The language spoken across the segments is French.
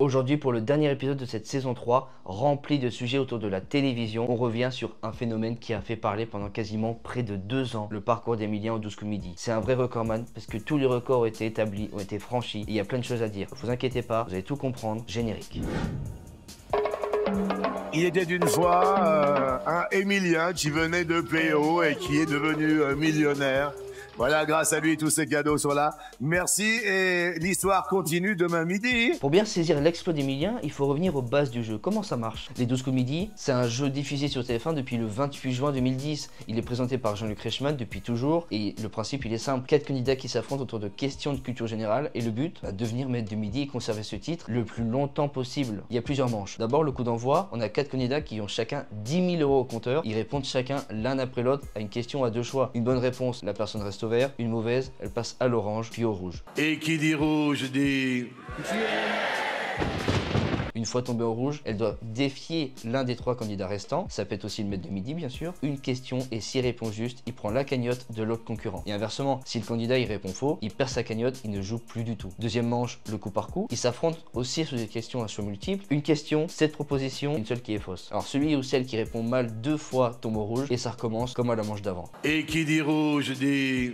Aujourd'hui, pour le dernier épisode de cette saison 3, rempli de sujets autour de la télévision, on revient sur un phénomène qui a fait parler pendant quasiment près de 2 ans, le parcours d'Emilien au 12 coups midi. C'est un vrai recordman parce que tous les records ont été établis, ont été franchis et il y a plein de choses à dire. Ne vous inquiétez pas, vous allez tout comprendre. Générique. Il était une fois un Emilien qui venait de PO et qui est devenu millionnaire. Voilà, grâce à lui, tous ces cadeaux sont là. Merci et l'histoire continue demain midi. Pour bien saisir l'exploit d'Emilien, il faut revenir aux bases du jeu. Comment ça marche? Les 12 coups midi, c'est un jeu diffusé sur TF1 depuis le 28 juin 2010. Il est présenté par Jean-Luc Reichmann depuis toujours et le principe il est simple. 4 candidats qui s'affrontent autour de questions de culture générale et le but, devenir maître de midi et conserver ce titre le plus longtemps possible. Il y a plusieurs manches. D'abord le coup d'envoi, on a 4 candidats qui ont chacun 10 000 € au compteur. Ils répondent chacun l'un après l'autre à une question à 2 choix. Une bonne réponse, la personne reste au vert. Une mauvaise, elle passe à l'orange puis au rouge. Et qui dit rouge dit... Une fois tombée au rouge, elle doit défier l'un des 3 candidats restants. Ça peut être aussi le maître de midi bien sûr. Une question et s'il répond juste, il prend la cagnotte de l'autre concurrent. Et inversement, si le candidat il répond faux, il perd sa cagnotte, il ne joue plus du tout. Deuxième manche, le coup par coup. Ils s'affrontent aussi sur des questions à choix multiples. Une question, 7 propositions, une seule qui est fausse. Alors celui ou celle qui répond mal 2 fois tombe au rouge et ça recommence comme à la manche d'avant. Et qui dit rouge dit...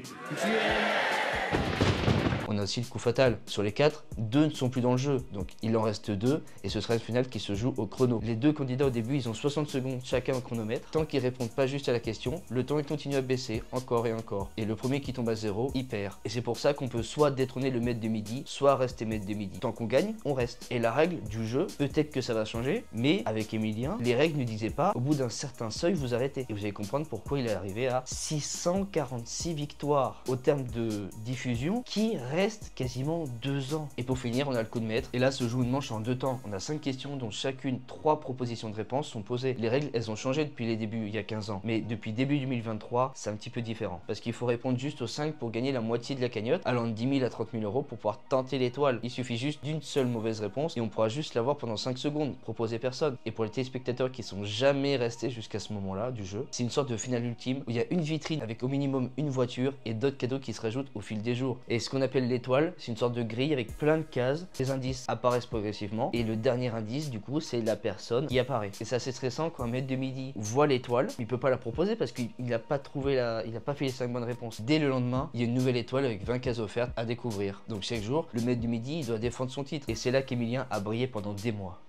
On a aussi le coup fatal. Sur les 4, 2 ne sont plus dans le jeu. Donc il en reste 2 et ce sera une finale qui se joue au chrono. Les 2 candidats au début, ils ont 60 secondes chacun au chronomètre. Tant qu'ils répondent pas juste à la question, le temps il continue à baisser encore et encore. Et le premier qui tombe à 0, il perd. Et c'est pour ça qu'on peut soit détrôner le maître de midi, soit rester maître de midi. Tant qu'on gagne, on reste. Et la règle du jeu, peut-être que ça va changer, mais avec Emilien, les règles ne disaient pas au bout d'un certain seuil, vous arrêtez. Et vous allez comprendre pourquoi il est arrivé à 646 victoires au terme de diffusion qui reste quasiment 2 ans. Et pour finir, on a le coup de maître. Et là se joue une manche en 2 temps. On a 5 questions dont chacune 3 propositions de réponse sont posées. Les règles, elles ont changé depuis les débuts, il y a 15 ans. Mais depuis début 2023, c'est un petit peu différent. Parce qu'il faut répondre juste aux 5 pour gagner la moitié de la cagnotte, allant de 10 000 à 30 000 € pour pouvoir tenter l'étoile. Il suffit juste d'une seule mauvaise réponse et on pourra juste l'avoir pendant 5 secondes. Proposer personne. Et pour les téléspectateurs qui sont jamais restés jusqu'à ce moment-là du jeu, c'est une sorte de finale ultime où il y a une vitrine avec au minimum une voiture et d'autres cadeaux qui se rajoutent au fil des jours. Et ce qu'on appelle l'étoile, c'est une sorte de grille avec plein de cases. Les indices apparaissent progressivement et le dernier indice du coup c'est la personne qui apparaît. Et c'est assez stressant quand un maître de midi voit l'étoile, il peut pas la proposer parce qu'il n'a pas trouvé il n'a pas fait les 5 bonnes réponses. Dès le lendemain, il y a une nouvelle étoile avec 20 cases offertes à découvrir. Donc chaque jour, le maître du midi il doit défendre son titre. Et c'est là qu'Emilien a brillé pendant des mois.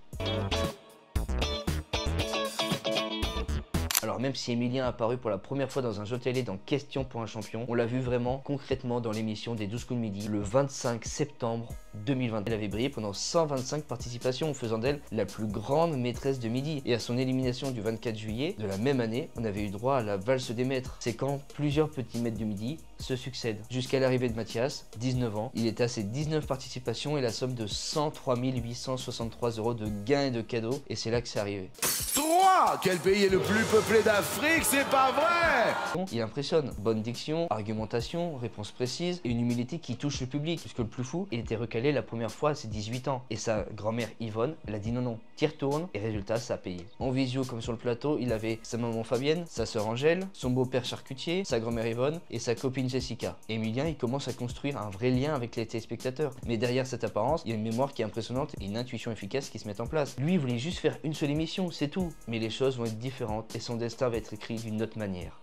Alors même si Emilien a apparu pour la première fois dans un jeu télé dans Question pour un champion, on l'a vu vraiment concrètement dans l'émission des 12 coups de midi le 25 septembre 2020. Elle avait brillé pendant 125 participations en faisant d'elle la plus grande maîtresse de midi. Et à son élimination du 24 juillet de la même année, on avait eu droit à la valse des maîtres. C'est quand plusieurs petits maîtres de midi se succèdent. Jusqu'à l'arrivée de Mathias, 19 ans, il était à ses 19 participations et la somme de 103 863 € de gains et de cadeaux. Et c'est là que c'est arrivé. 3! Quel pays est le plus peuplé d'Afrique? C'est pas vrai! Il impressionne. Bonne diction, argumentation, réponse précise et une humilité qui touche le public. Puisque le plus fou, il était recalé la première fois à ses 18 ans. Et sa grand-mère Yvonne, elle a dit non, t'y retournes et résultat, ça a payé. En visio comme sur le plateau, il avait sa maman Fabienne, sa sœur Angèle, son beau-père charcutier, sa grand-mère Yvonne et sa copine Jessica. Emilien, il commence à construire un vrai lien avec les téléspectateurs. Mais derrière cette apparence, il y a une mémoire qui est impressionnante et une intuition efficace qui se met en place. Lui, il voulait juste faire une seule émission, c'est tout. Mais les choses vont être différentes et son destin va être écrit d'une autre manière.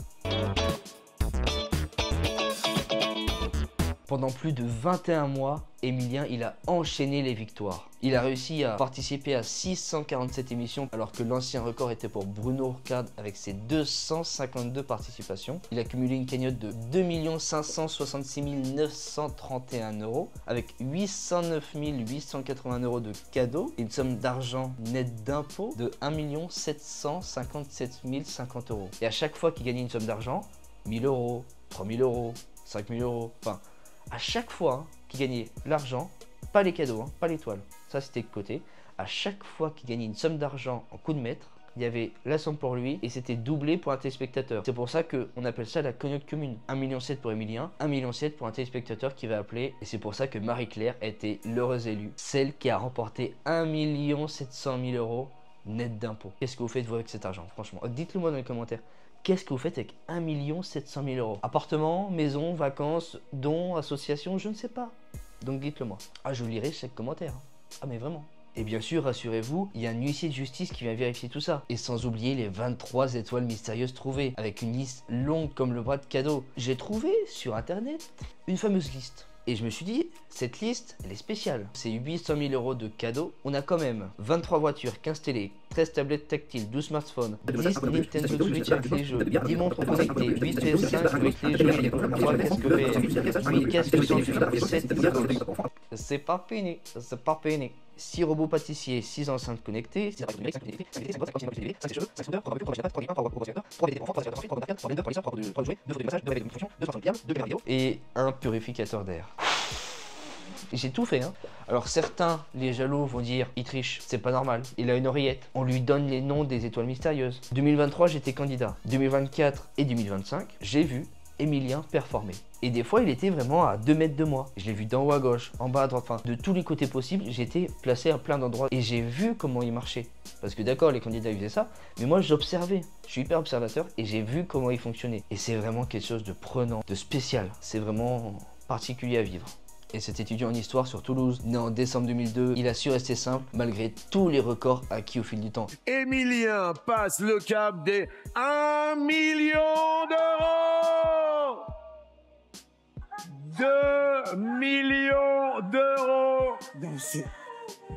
Pendant plus de 21 mois, Emilien, il a enchaîné les victoires. Il a réussi à participer à 647 émissions alors que l'ancien record était pour Bruno Urquhart avec ses 252 participations. Il a cumulé une cagnotte de 2 566 931 € avec 809 880 € de cadeaux et une somme d'argent net d'impôts de 1 757 050 €. Et à chaque fois qu'il gagnait une somme d'argent, 1 000 €, 3 000 €, 5 000 €, enfin... à chaque fois qu'il gagnait l'argent, pas les cadeaux, pas l'étoile, ça c'était de côté, à chaque fois qu'il gagnait une somme d'argent en coup de maître, il y avait la somme pour lui et c'était doublé pour un téléspectateur. C'est pour ça qu'on appelle ça la cagnotte commune. 1,7 million pour Emilien, 1,7 million pour un téléspectateur qui va appeler. Et c'est pour ça que Marie-Claire a été l'heureuse élue, celle qui a remporté 1 700 000 € net d'impôts. Qu'est-ce que vous faites vous avec cet argent? Franchement, dites-le moi dans les commentaires. Qu'est-ce que vous faites avec 1 700 000 €? Appartement, maison, vacances, dons, association, je ne sais pas. Donc dites-le moi. Ah, je lirai chaque commentaire. Ah mais vraiment. Et bien sûr, rassurez-vous, il y a un huissier de justice qui vient vérifier tout ça. Et sans oublier les 23 étoiles mystérieuses trouvées, avec une liste longue comme le bras de cadeaux. J'ai trouvé sur internet une fameuse liste. Et je me suis dit, cette liste, elle est spéciale. C'est 800 000 € de cadeaux. On a quand même 23 voitures, 15 télé, 13 tablettes tactiles, 12 smartphones, 10 Nintendo Switch avec les jeux, 10 montres connectées, 8 PS5 avec les jeux, 3 casques VR, 8 casques sans fil, 7 Xbox. C'est pas fini, c'est pas fini. 6 robots pâtissiers, 6 enceintes connectées, 6 appareils numériques, 5 télé, 5 télé, 5 cheveux, 5 scooters, 3 voitures, 3 3 3 3 3 3 VD pour enfants, 3 VD pour enfants, 3 VD pour 3 pour 3 jouets, 2 photos de massage, 2 réveils de fonction, 2 sorties de gamme, 2 caméras vidéo et un purificateur d'air. J'ai tout fait, hein. Alors certains, les jaloux, vont dire il triche, c'est pas normal, il a une oreillette. On lui donne les noms des étoiles mystérieuses. 2023, j'étais candidat. 2024 et 2025, j'ai vu Emilien performer. Et des fois, il était vraiment à 2 mètres de moi. Je l'ai vu d'en haut à gauche, en bas à droite, enfin, de tous les côtés possibles, j'étais placé à plein d'endroits. Et j'ai vu comment il marchait. Parce que d'accord, les candidats ils faisaient ça, mais moi j'observais. Je suis hyper observateur et j'ai vu comment il fonctionnait. Et c'est vraiment quelque chose de prenant, de spécial. C'est vraiment particulier à vivre. Et cet étudiant en histoire sur Toulouse, né en décembre 2002, il a su rester simple malgré tous les records acquis au fil du temps. Emilien passe le cap des 1 million d'euros. 2 millions d'euros.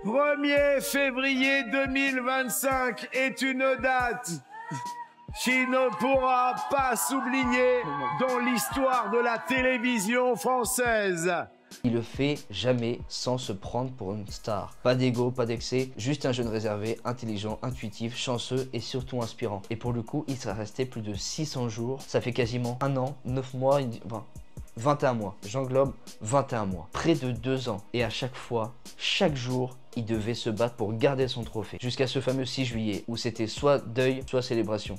1er février 2025 est une date qui ne pourra pas s'oublier dans l'histoire de la télévision française. Il le fait jamais sans se prendre pour une star. Pas d'ego, pas d'excès, juste un jeune réservé, intelligent, intuitif, chanceux et surtout inspirant. Et pour le coup, il sera resté plus de 600 jours. Ça fait quasiment 1 an, 9 mois, 21 mois. J'englobe 21 mois. Près de 2 ans. Et à chaque fois, chaque jour, il devait se battre pour garder son trophée. Jusqu'à ce fameux 6 juillet où c'était soit deuil, soit célébration.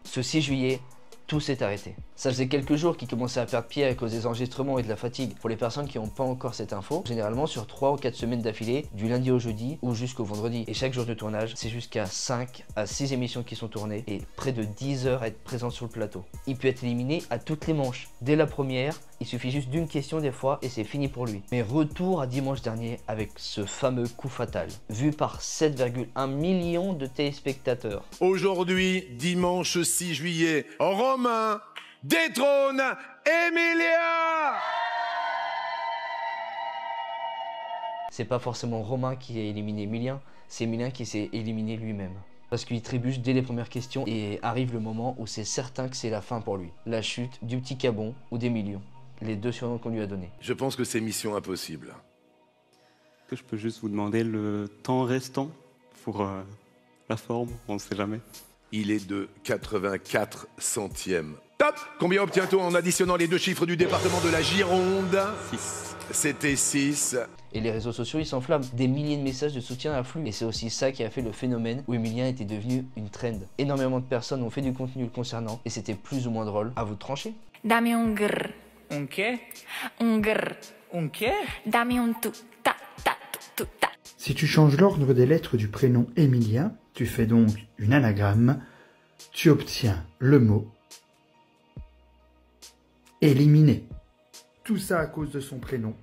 Ce 6 juillet, tout s'est arrêté. Ça faisait quelques jours qu'il commençait à perdre pied à cause des enregistrements et de la fatigue. Pour les personnes qui n'ont pas encore cette info, généralement sur 3 ou 4 semaines d'affilée, du lundi au jeudi ou jusqu'au vendredi. Et chaque jour de tournage, c'est jusqu'à 5 à 6 émissions qui sont tournées et près de 10 heures à être présent sur le plateau. Il peut être éliminé à toutes les manches. Dès la première, il suffit juste d'une question des fois et c'est fini pour lui. Mais retour à dimanche dernier avec ce fameux coup fatal, vu par 7,1 millions de téléspectateurs. Aujourd'hui, dimanche 6 juillet, Romain détrône Emilien. C'est pas forcément Romain qui a éliminé Emilien, c'est Emilien qui s'est éliminé lui-même. Parce qu'il trébuche dès les premières questions et arrive le moment où c'est certain que c'est la fin pour lui. La chute du petit Cabon ou des millions. Les 2 surnoms qu'on lui a donnés. Je pense que c'est mission impossible. Est-ce que je peux juste vous demander le temps restant pour la forme? On ne sait jamais. Il est de 84 centièmes. Top! Combien obtient-on en additionnant les 2 chiffres du département de la Gironde? 6. C'était 6. Et les réseaux sociaux, ils s'enflamment. Des milliers de messages de soutien affluent. Et c'est aussi ça qui a fait le phénomène où Emilien était devenu une trend. Énormément de personnes ont fait du contenu le concernant et c'était plus ou moins drôle. À vous de trancher. Dame un grr. Un qué? Un grr. Un qué? Dame un tout. Ta, ta, tout, ta. Si tu changes l'ordre des lettres du prénom Emilien, tu fais donc une anagramme, tu obtiens le mot éliminé. Tout ça à cause de son prénom.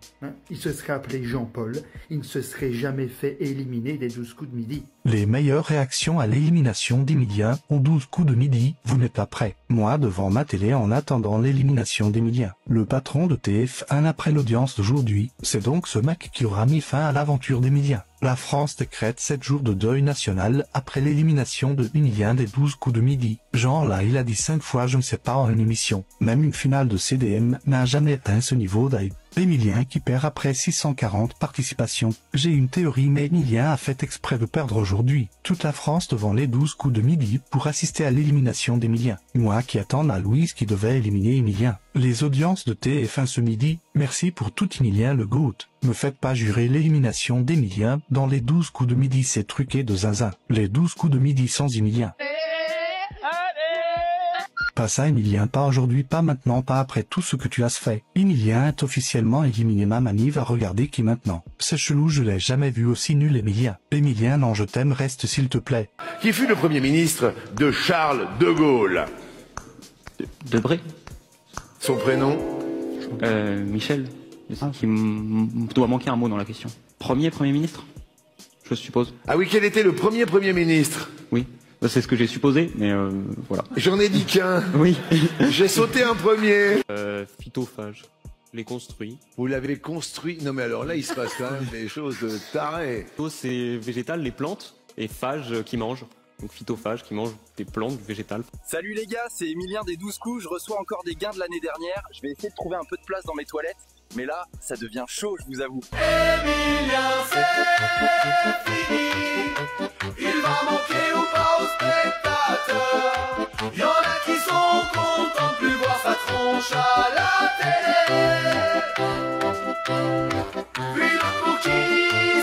Il se serait appelé Jean-Paul, il ne se serait jamais fait éliminer des 12 coups de midi. Les meilleures réactions à l'élimination d'Emilien ont 12 coups de midi, vous n'êtes pas prêts. Moi devant ma télé en attendant l'élimination d'Emilien. Le patron de TF1 après l'audience d'aujourd'hui, c'est donc ce mec qui aura mis fin à l'aventure d'Emilien. La France décrète 7 jours de deuil national après l'élimination de Emilien des 12 coups de midi. Genre là il a dit 5 fois je ne sais pas en une émission. Même une finale de CDM n'a jamais atteint ce niveau d'hype. Emilien qui perd après 640 participations. J'ai une théorie mais Emilien a fait exprès de perdre aujourd'hui. Toute la France devant les 12 coups de midi pour assister à l'élimination d'Emilien. Moi qui attends la Louise qui devait éliminer Emilien. Les audiences de TF1 ce midi, merci pour tout Emilien le GOAT. Me faites pas jurer l'élimination d'Emilien dans les 12 coups de midi, c'est truqué de zinzin. Les 12 coups de midi sans Emilien. Pas ça Emilien, pas aujourd'hui, pas maintenant, pas après tout ce que tu as fait. Emilien est officiellement éliminé, ma manie va regarder qui maintenant. C'est chelou, je l'ai jamais vu aussi nul Emilien. Emilien non je t'aime, reste s'il te plaît. Qui fut le premier ministre de Charles de Gaulle? Debré. Son prénom? Michel. Mais c'est qu'il doit manquer un mot dans la question. Premier ministre, je suppose. Ah oui, quel était le premier ministre? Oui, bah, c'est ce que j'ai supposé, mais voilà. J'en ai dit qu'un. Oui. J'ai sauté un premier. Phytophage. Les construits. Vous l'avez construit. Non mais alors là, il se passe quand même des choses de taré. Phyto, c'est végétal, les plantes, et phage qui mange. Donc phytophage qui mange des plantes, du végétal. Salut les gars, c'est Emilien des 12 coups, je reçois encore des gains de l'année dernière. Je vais essayer de trouver un peu de place dans mes toilettes. Mais là, ça devient chaud, je vous avoue. Emilien, c'est fini. Il va manquer ou pas aux spectateurs. Y'en a qui sont contents de plus voir sa tronche à la télé. Puis d'autres pour qui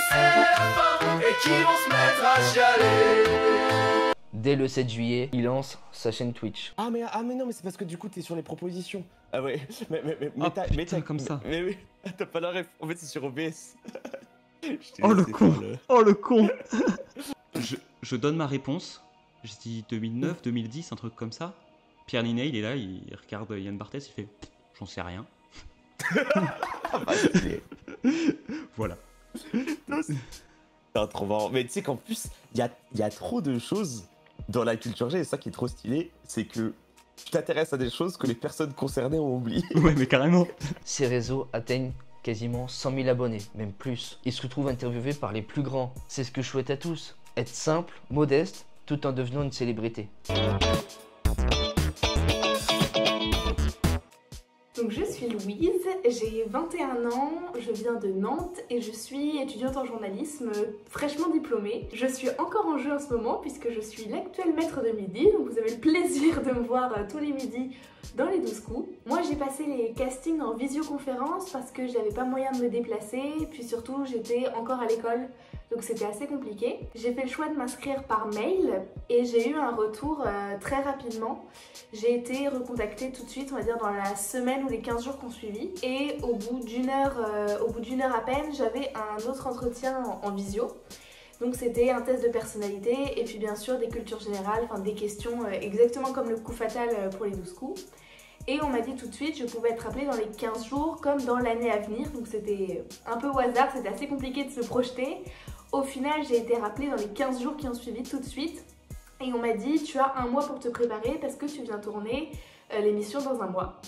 c'est la fin et qui vont se mettre à chialer. Dès le 7 juillet, il lance sa chaîne Twitch. Ah mais non, mais c'est parce que du coup t'es sur les propositions. Ah ouais, mais t'as comme ça. Mais oui, t'as pas la ref. En fait c'est sur OBS. Oh le con. Oh le con. Je donne ma réponse. Je dis 2009, 2010, un truc comme ça. Pierre Ninet, il est là, il regarde Yann Barthès, il fait j'en sais rien. Voilà. C'est trop marrant. Mais tu sais qu'en plus, il y a trop de choses dans la culture G, et ça qui est trop stylé, c'est que tu t'intéresses à des choses que les personnes concernées ont oubliées. Ouais, mais carrément. Ces réseaux atteignent quasiment 100 000 abonnés, même plus. Ils se retrouvent interviewés par les plus grands. C'est ce que je souhaite à tous. Être simple, modeste, tout en devenant une célébrité. Donc je suis Louise, j'ai 21 ans, je viens de Nantes et je suis étudiante en journalisme fraîchement diplômée. Je suis encore en jeu en ce moment puisque je suis l'actuel maître de midi, donc vous avez le plaisir de me voir tous les midis dans les 12 coups. Moi j'ai passé les castings en visioconférence parce que j'avais pas moyen de me déplacer, puis surtout j'étais encore à l'école, donc c'était assez compliqué. J'ai fait le choix de m'inscrire par mail et j'ai eu un retour très rapidement. J'ai été recontactée tout de suite, on va dire dans la semaine ou les 15 jours qu'on suivi. Et au bout d'une heure à peine, j'avais un autre entretien en visio. Donc c'était un test de personnalité et puis bien sûr des cultures générales, enfin des questions exactement comme le coup fatal pour les 12 coups. Et on m'a dit tout de suite je pouvais être appelée dans les 15 jours comme dans l'année à venir. Donc c'était un peu au hasard, c'était assez compliqué de se projeter. Au final, j'ai été rappelée dans les 15 jours qui ont suivi tout de suite. Et on m'a dit tu as un mois pour te préparer parce que tu viens tourner l'émission dans un mois.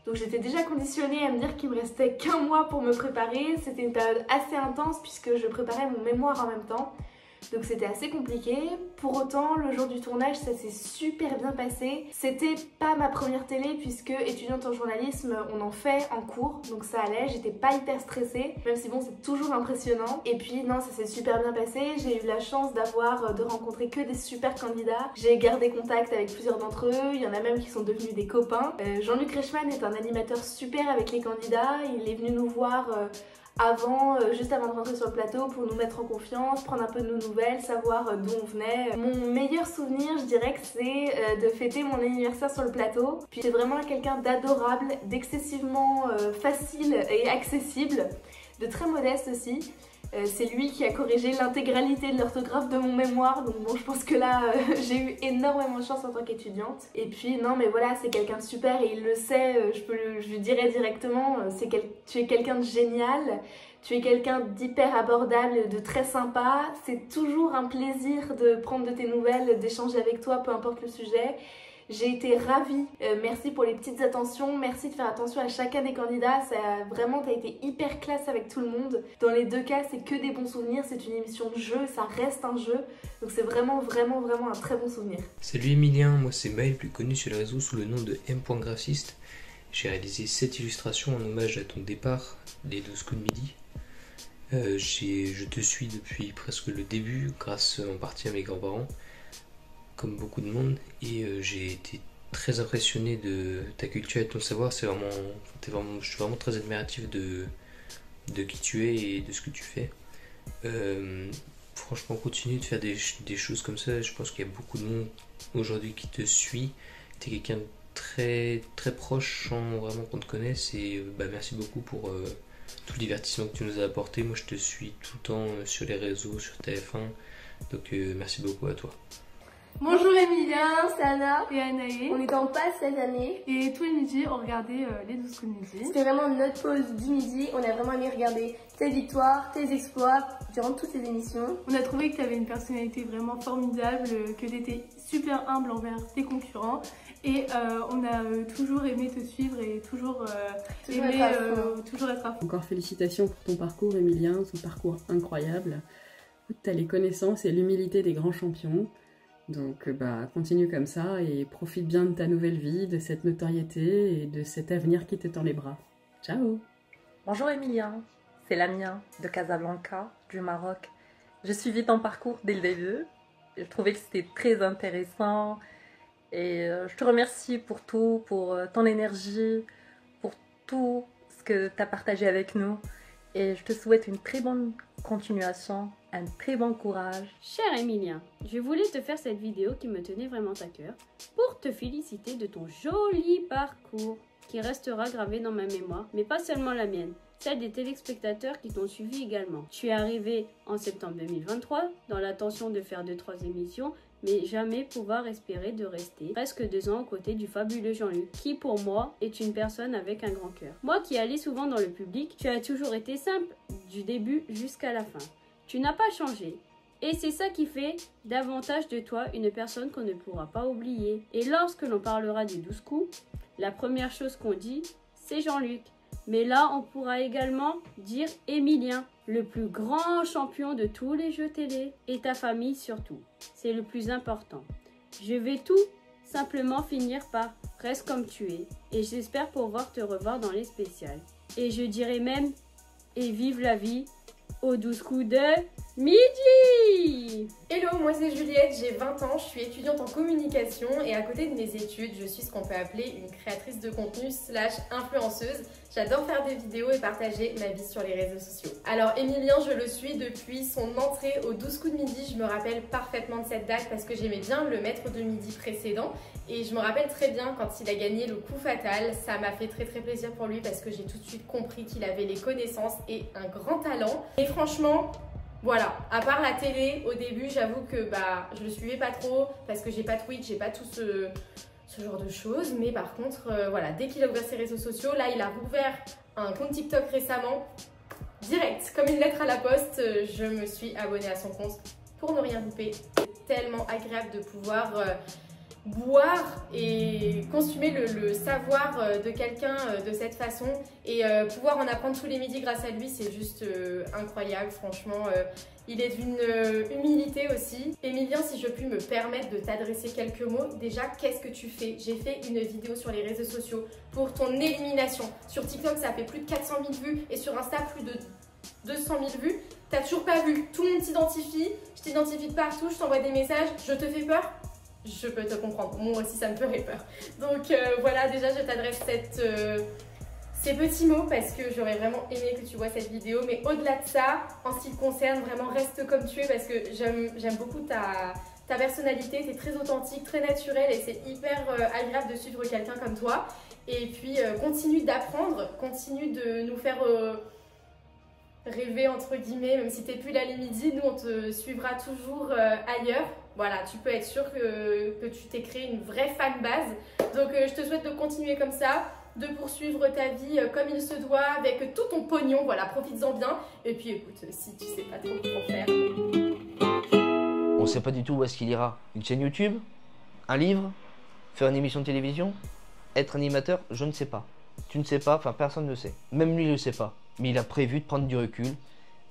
Donc j'étais déjà conditionnée à me dire qu'il me restait qu'un mois pour me préparer. C'était une période assez intense puisque je préparais mon mémoire en même temps. Donc c'était assez compliqué. Pour autant, le jour du tournage, ça s'est super bien passé. C'était pas ma première télé puisque étudiante en journalisme, on en fait en cours. Donc ça allait, j'étais pas hyper stressée. Même si bon, c'est toujours impressionnant. Et puis non, ça s'est super bien passé. J'ai eu la chance de rencontrer que des super candidats. J'ai gardé contact avec plusieurs d'entre eux. Il y en a même qui sont devenus des copains. Jean-Luc Reichmann est un animateur super avec les candidats. Il est venu nous voir juste avant de rentrer sur le plateau pour nous mettre en confiance, prendre un peu de nos nouvelles, savoir d'où on venait. Mon meilleur souvenir, je dirais que c'est de fêter mon anniversaire sur le plateau. Puis c'est vraiment quelqu'un d'adorable, d'excessivement facile et accessible, de très modeste aussi. C'est lui qui a corrigé l'intégralité de l'orthographe de mon mémoire, donc bon, je pense que là j'ai eu énormément de chance en tant qu'étudiante. Et puis non mais voilà, c'est quelqu'un de super et il le sait, je lui dirais directement, tu es quelqu'un de génial, tu es quelqu'un d'hyper abordable, de très sympa. C'est toujours un plaisir de prendre de tes nouvelles, d'échanger avec toi, peu importe le sujet. J'ai été ravie, merci pour les petites attentions, merci de faire attention à chacun des candidats, vraiment t'as été hyper classe avec tout le monde. Dans les deux cas, c'est que des bons souvenirs, c'est une émission de jeu, ça reste un jeu, donc c'est vraiment un très bon souvenir. Salut Emilien, moi c'est Maël, plus connu sur les réseaux sous le nom de M.Graphiste. J'ai réalisé 7 illustrations en hommage à ton départ des 12 coups de midi. Je te suis depuis presque le début, grâce en partie à mes grands-parents, comme beaucoup de monde, et j'ai été très impressionné de ta culture et de ton savoir. Je suis vraiment très admiratif de qui tu es et de ce que tu fais. Franchement, continue de faire des choses comme ça. Je pense qu'il y a beaucoup de monde aujourd'hui qui te suit. Tu es quelqu'un de très, très proche sans vraiment qu'on te connaisse, et merci beaucoup pour tout le divertissement que tu nous as apporté. Moi je te suis tout le temps sur les réseaux, sur TF1, donc merci beaucoup à toi. Bonjour Emilien, c'est Anna et Anaé. On est en passe cette année. Et tous les midis, on regardait les 12 coups de midi. C'était vraiment notre pause du midi. On a vraiment aimé regarder tes victoires, tes exploits durant toutes ces émissions. On a trouvé que tu avais une personnalité vraiment formidable, que tu étais super humble envers tes concurrents. Et on a toujours aimé te suivre et toujours être à fond. Encore félicitations pour ton parcours, Emilien, ton parcours incroyable. Tu as les connaissances et l'humilité des grands champions. Donc continue comme ça et profite bien de ta nouvelle vie, de cette notoriété et de cet avenir qui te tend les bras. Ciao. Bonjour Emilien, c'est Lamia de Casablanca, du Maroc. J'ai suivi ton parcours dès le début. Je trouvais que c'était très intéressant et je te remercie pour tout, pour ton énergie, pour tout ce que tu as partagé avec nous. Et je te souhaite une très bonne continuation, un très bon courage. Cher Emilien, je voulais te faire cette vidéo qui me tenait vraiment à cœur pour te féliciter de ton joli parcours qui restera gravé dans ma mémoire, mais pas seulement la mienne, celle des téléspectateurs qui t'ont suivi également. Tu es arrivé en septembre 2023 dans l'intention de faire 2-3 émissions, mais jamais pouvoir espérer de rester presque 2 ans aux côtés du fabuleux Jean-Luc, qui pour moi est une personne avec un grand cœur. Moi qui allais souvent dans le public, tu as toujours été simple du début jusqu'à la fin. Tu n'as pas changé. Et c'est ça qui fait davantage de toi une personne qu'on ne pourra pas oublier. Et lorsque l'on parlera des 12 coups, la première chose qu'on dit, c'est Jean-Luc. Mais là, on pourra également dire Emilien, le plus grand champion de tous les jeux télé, et ta famille surtout. C'est le plus important. Je vais tout simplement finir par « Reste comme tu es » et j'espère pouvoir te revoir dans les spéciales. Et je dirais même « Et vive la vie » aux 12 coups de midi. Hello, moi c'est Juliette, j'ai 20 ans, je suis étudiante en communication et à côté de mes études, je suis ce qu'on peut appeler une créatrice de contenu / influenceuse. J'adore faire des vidéos et partager ma vie sur les réseaux sociaux. Alors Emilien, je le suis depuis son entrée aux 12 coups de midi. Je me rappelle parfaitement de cette date parce que j'aimais bien le maître de midi précédent. Et je me rappelle très bien quand il a gagné le coup fatal. Ça m'a fait très plaisir pour lui parce que j'ai tout de suite compris qu'il avait les connaissances et un grand talent. Et franchement, voilà, à part la télé, au début, j'avoue que je le suivais pas trop parce que j'ai pas Twitch, j'ai pas tout ce genre de choses. Mais par contre, voilà, dès qu'il a ouvert ses réseaux sociaux, là, il a rouvert un compte TikTok récemment. Direct, comme une lettre à la poste, je me suis abonnée à son compte pour ne rien louper. C'est tellement agréable de pouvoir boire et consommer le savoir de quelqu'un de cette façon et pouvoir en apprendre tous les midis grâce à lui, c'est juste incroyable. Franchement, il est d'une humilité aussi. Emilien, si je puis me permettre de t'adresser quelques mots, déjà, qu'est-ce que tu fais? J'ai fait une vidéo sur les réseaux sociaux pour ton élimination. Sur TikTok, ça fait plus de 400 000 vues et sur Insta, plus de 200 000 vues. T'as toujours pas vu, tout le monde t'identifie, je t'identifie de partout, je t'envoie des messages, je te fais peur? Je peux te comprendre, moi aussi ça me ferait peur. Donc voilà, déjà je t'adresse ces petits mots parce que j'aurais vraiment aimé que tu vois cette vidéo. Mais au-delà de ça, en ce qui te concerne, vraiment reste comme tu es parce que j'aime beaucoup ta personnalité, tu es très authentique, très naturelle et c'est hyper agréable de suivre quelqu'un comme toi. Et puis continue d'apprendre, continue de nous faire rêver entre guillemets, même si t'es plus là les midis, nous on te suivra toujours ailleurs. Voilà, tu peux être sûr que tu t'es créé une vraie fanbase. Donc je te souhaite de continuer comme ça, de poursuivre ta vie comme il se doit, avec tout ton pognon, voilà, profites-en bien. Et puis écoute, si tu sais pas trop comment faire. On sait pas du tout où est-ce qu'il ira. Une chaîne YouTube? Un livre? Faire une émission de télévision? Être animateur? Je ne sais pas. Tu ne sais pas, enfin personne ne sait. Même lui ne le sait pas. Mais il a prévu de prendre du recul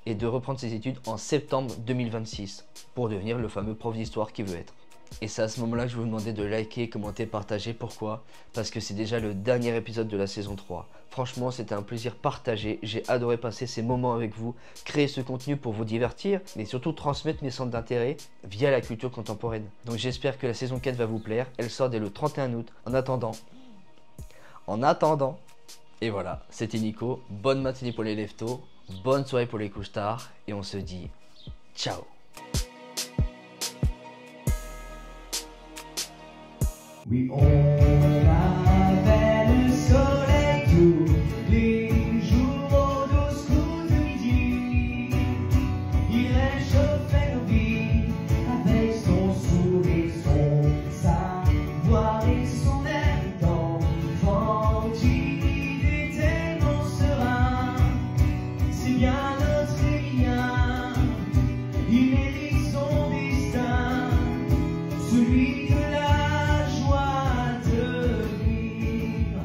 et de reprendre ses études en septembre 2026 pour devenir le fameux prof d'histoire qu'il veut être. Et c'est à ce moment-là que je vous demandais de liker, commenter, partager. Pourquoi? Parce que c'est déjà le dernier épisode de la saison 3. Franchement, c'était un plaisir partagé. J'ai adoré passer ces moments avec vous, créer ce contenu pour vous divertir, mais surtout transmettre mes centres d'intérêt via la culture contemporaine. Donc j'espère que la saison 4 va vous plaire. Elle sort dès le 31 août. En attendant, et voilà, c'était Nico. Bonne matinée pour les leftos, bonne soirée pour les couches tard, et on se dit ciao. Oui, on avait le soleil tous les jours aux 12 coups de midi. Il réchauffait nos vies avec son sourire, son Emilien ne sait rien, il mérite son destin, celui de la joie de vivre.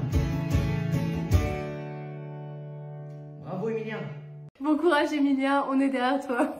Bravo Emilien. Bon courage Emilien, on est derrière toi.